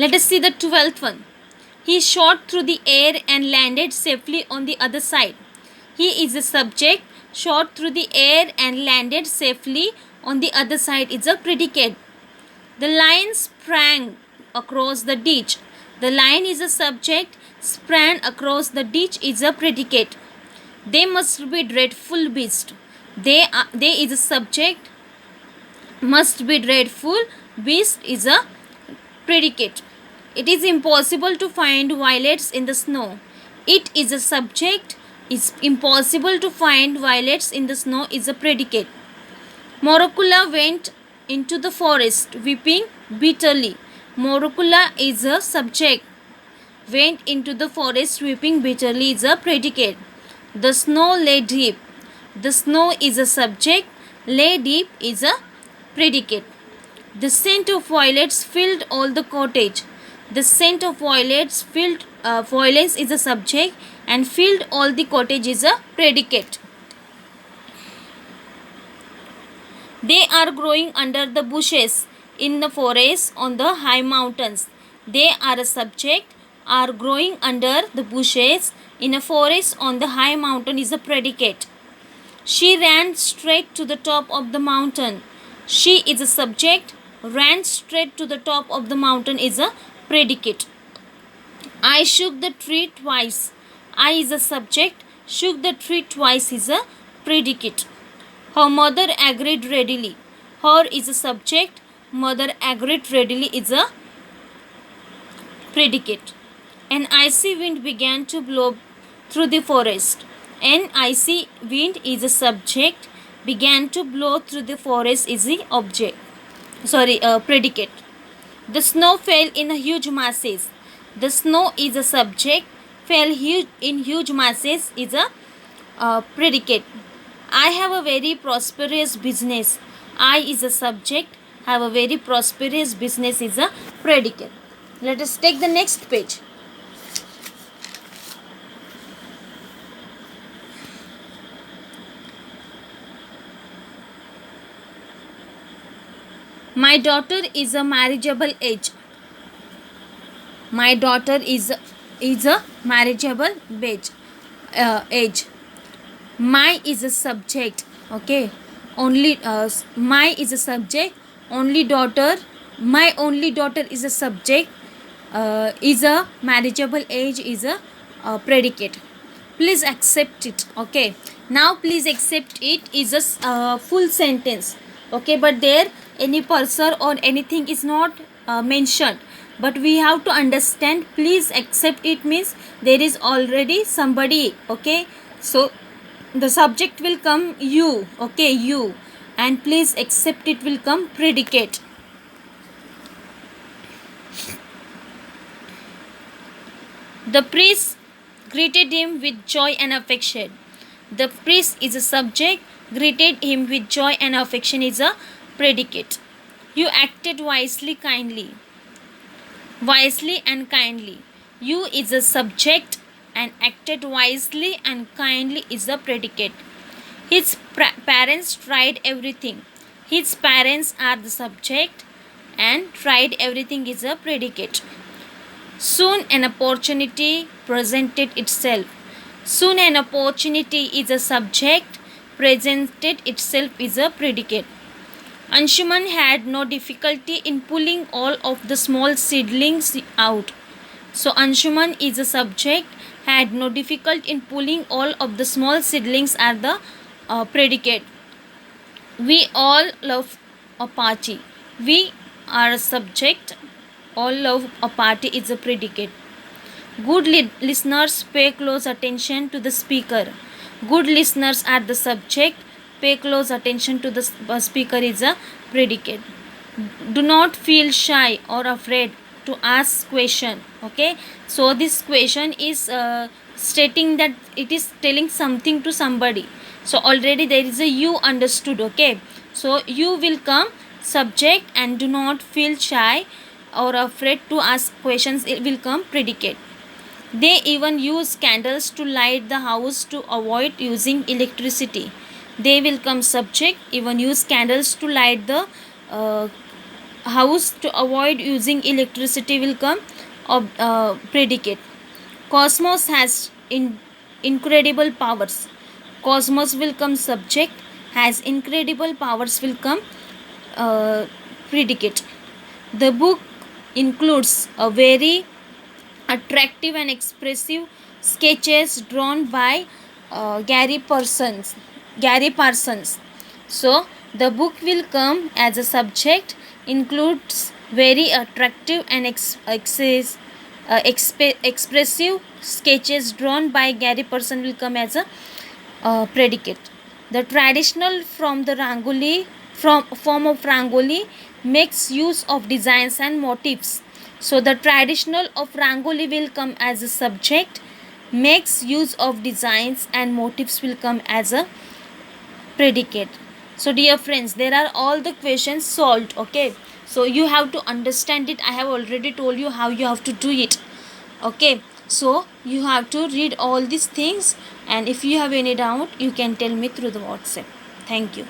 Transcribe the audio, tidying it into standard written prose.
Let us see the 12th one. He shot through the air and landed safely on the other side. He is a subject. Shot through the air and landed safely on the other side is a predicate. The lion sprang across the ditch. The lion is a subject. Sprang across the ditch is a predicate. They must be dreadful beast. They is a subject. Must be dreadful beast is a predicate. It is impossible to find violets in the snow. It is a subject. It's impossible to find violets in the snow is a predicate. Morocula went into the forest weeping bitterly. Morocula is a subject. Went into the forest weeping bitterly is a predicate. The snow lay deep. The snow is a subject. Lay deep is a predicate. The scent of violets filled all the cottage. The scent of violets filled violets is a subject and filled all the cottage is a predicate. They are growing under the bushes in the forest on the high mountains. They are a subject. Are growing under the bushes in a forest on the high mountain is a predicate. She ran straight to the top of the mountain. She is a subject. Ran straight to the top of the mountain is a predicate. I shook the tree twice. I is a subject. Shook the tree twice is a predicate. Her mother agreed readily. Her is a subject. Mother agreed readily is a predicate. An icy wind began to blow through the forest. An icy wind is a subject. Began to blow through the forest is the object. Predicate. The snow fell in huge masses. The snow is a subject. Fell in huge masses is a predicate. I have a very prosperous business. I is a subject. Have a very prosperous business is a predicate. Let us take the next page. My daughter is a marriageable age. My daughter is a marriageable age. My is a subject. Okay. Only my is a subject. Only daughter. My only daughter is a subject. Is a marriageable age is a predicate. Please accept it. Okay. Now please accept it is a full sentence. Okay, but there any person or anything is not mentioned, but we have to understand please accept it means there is already somebody. Okay, so the subject will come you. Okay, you, and please accept it will come predicate. The priest greeted him with joy and affection. The priest is a subject. Greeted him with joy and affection is a predicate. You acted wisely, kindly. Wisely and kindly. You is a subject and acted wisely and kindly is a predicate. His parents tried everything. His parents are the subject and tried everything is a predicate. Soon an opportunity presented itself. Soon an opportunity is a subject. Presented itself is a predicate. Anshuman had no difficulty in pulling all of the small seedlings out. So Anshuman is a subject. Had no difficulty in pulling all of the small seedlings are the predicate. We all love a party. We are a subject. All love a party is a predicate. Good listeners pay close attention to the speaker. Good listeners are the subject. Pay close attention to the speaker is a predicate. Do not feel shy or afraid to ask question. Okay, so this question is stating that it is telling something to somebody. So already there is a you understood. Okay, so you will come subject and do not feel shy or afraid to ask questions, it will come predicate. They even use candles to light the house to avoid using electricity. They will come subject. Even use candles to light the house to avoid using electricity will come predicate. Cosmos has incredible powers. Cosmos will come subject, has incredible powers will come uh, predicate. The book includes a very attractive and expressive sketches drawn by Gary Parsons. So the book will come as a subject, includes very attractive and expressive sketches drawn by Gary Parsons will come as a predicate. The traditional from the Rangoli from form of Rangoli makes use of designs and motifs. So the traditional of Rangoli will come as a subject, makes use of designs and motifs will come as a predicate. So dear friends, there are all the questions solved. Okay, so you have to understand it. I have already told you how you have to do it. Okay, so you have to read all these things, and if you have any doubt you can tell me through the WhatsApp. Thank you.